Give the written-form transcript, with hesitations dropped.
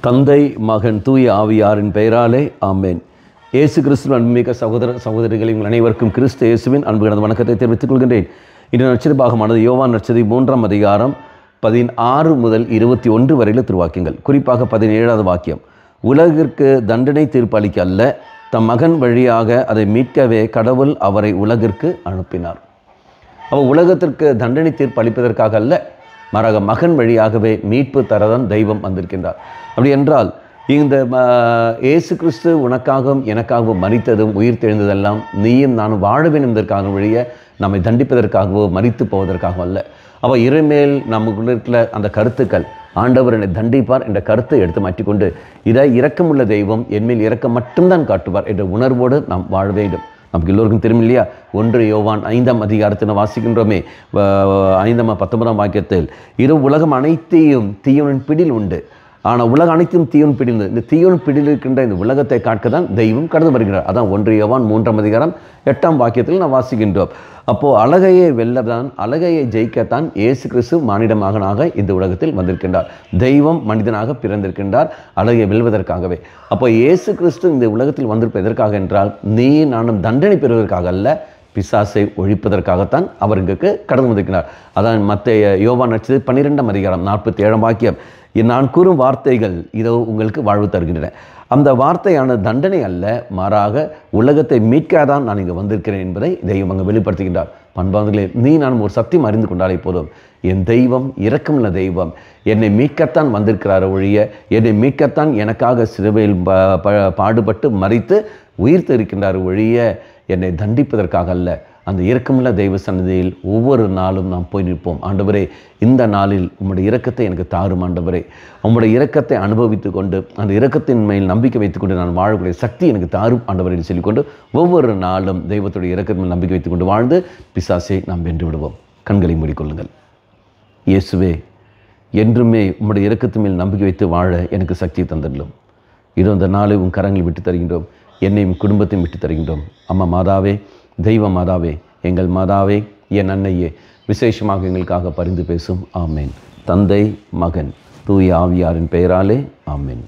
தந்தை மகன் தூய ஆவியாரின் பெயராலே ஆமேன். இயேசு கிறிஸ்துவின் அன்புமிக்க சகோதர சகோதரிகள் உங்கள் அனைவருக்கும் கிறிஸ்து இயேசுவின் அன்பு கடந்த வணக்கத்தை தெரிவித்துக் கொள்கின்றேன். இன்று நற்செய்தி பாகமானது யோவான் நற்செய்தி 3ஆம் அதிகாரம் 16 முதல் 21 வரையில திருவாக்கியங்கள். குறிப்பாக 17வது வாக்கியம், உலகிற்கு தண்டனை தீர்ப்பு அளிக்க அல்ல, தம் மகன் வழியாக அதை மீட்கவே கடவுள் அவரை உலகிற்கு அனுப்பினார். அவர் உலகத்திற்கு தண்டனை தீர்ப்பு அளிப்பதற்காக அல்ல, மாறாக மகன் வழியாகவே மீட்பு தரதான் தெய்வம் வந்திருக்கின்றார். அப்படி என்றால் இந்த இயேசு கிறிஸ்து உனக்காகவும் எனக்காகவும் மரித்ததும் உயிர் தெழுந்ததெல்லாம் நீயும் நானும் வாழ வேண்டும் என்பதற்காக வழிய நம்மை தண்டிப்பதற்காகவோ மரித்து போவதற்காகவும் அல்ல. அவள் இறைமேல் நமக்குள்ள இருக்கிற அந்த கருத்துக்கள், ஆண்டவர் என்னை தண்டிப்பார் என்ற கருத்தை எடுத்து மாற்றிக்கொண்டு இதை இரக்கமுள்ள தெய்வம் என்மேல் இரக்கம் மட்டும்தான் காட்டுவார் என்ற உணர்வோடு நாம் வாழ வேண்டும். நமக்கு எல்லோருக்கும் தெரியும் இல்லையா? 1 யோவான் 5ஆம் அதிகாரத்தில் வாசிக்கின்றோமே, 5ஆம் 19ஆம் வாக்கியத்தில், உலகம் அனைத்தையும் தீயவனின் பிடியில் உண்டு, ஆனால் உலகம் அனைத்தும் தீயவன் பிடியில், இந்த தீயவன் பிடியில் இருக்கின்ற இந்த உலகத்தை காட்க தான் தெய்வம் கடந்து வருகிறார். அதான் 1 யோவான் 3ஆம் அதிகாரம் 8ஆம் வாக்கியத்தில் நாம் வாசிக்கின்றோம். அப்போது அழகையை வெல்லதான், அழகையை ஜெயிக்கத்தான் இயேசு கிறிஸ்து மானிட மகனாக இந்த உலகத்தில் வந்திருக்கின்றார். தெய்வம் மனிதனாக பிறந்திருக்கின்றார் அழகையை வெல்வதற்காகவே. அப்போ இயேசு கிறிஸ்து இந்த உலகத்தில் வந்திருப்பது எதற்காக என்றால், நீ நானும் தண்டனை பெறுவதற்காக அல்ல, பிசாசை ஒழிப்பதற்காகத்தான் அவர் இங்கு கடந்து வந்திருக்கிறார். அதான் மத்தேயு யோவான் நற்செய்தி 12ஆம் அதிகாரம் 47ஆம் வாக்கியம், நான் கூறும் வார்த்தைகள் இதோ உங்களுக்கு வாழ்வு தருகின்றன. அந்த வார்த்தையான தண்டனை அல்ல, மாறாக உலகத்தை மீட்காதான் நான் இங்கே வந்திருக்கிறேன் என்பதை தெய்வம் அங்கே வெளிப்படுத்துகின்றார். பண்பாளர்களே, நீ நான் ஒரு சத்தியம் அறிந்து கொண்டாலே போதும், என் தெய்வம் இரக்கமுள்ள தெய்வம், என்னை மீட்கத்தான் வந்திருக்கிறார் ஒழிய, என்னை மீட்கத்தான் எனக்காக சிலுவையில் பாடுபட்டு மரித்து உயிர்த்து இருக்கின்றார் ஒழிய என்னை தண்டிப்பதற்காக அல்ல. அந்த இரக்கமுள்ள தெய்வ சன்னதியில் ஒவ்வொரு நாளும் நாம் போய் நிற்போம். ஆண்டவரே, இந்த நாளில் உம்முடைய இரக்கத்தை எனக்கு தாரும் ஆண்டவரே, உம்முடைய இரக்கத்தை அனுபவித்து கொண்டு அந்த இரக்கத்தின் மேல் நம்பிக்கை வைத்துக்கொண்டு நான் வாழக்கூடிய சக்தி எனக்கு தாரும் ஆண்டவரை சொல்லிக்கொண்டு ஒவ்வொரு நாளும் தெய்வத்துடைய இரக்கத்தின் மேல் நம்பிக்கை வைத்துக்கொண்டு வாழ்ந்து பிசாசை நாம் வென்று விடுவோம். கண்களை மூடிக்கொள்ளுங்கள். இயேசுவே, என்றுமே உம்முடைய இரக்கத்தின் மேல் நம்பிக்கை வைத்து வாழ எனக்கு சக்தியை தந்துள்ளோம். இதோ இந்த நாளை உன் கரங்களில் விட்டு தருகின்றோம், என்னையும் குடும்பத்தையும் விட்டு தருகின்றோம். அம்மா மாதாவே, தெய்வ மாதாவே, எங்கள் மாதாவே, என் அன்னையே, விசேஷமாக எங்களுக்காக பரிந்து பேசும். ஆமேன். தந்தை மகன் தூய ஆவியாரின் பெயராலே ஆமேன்.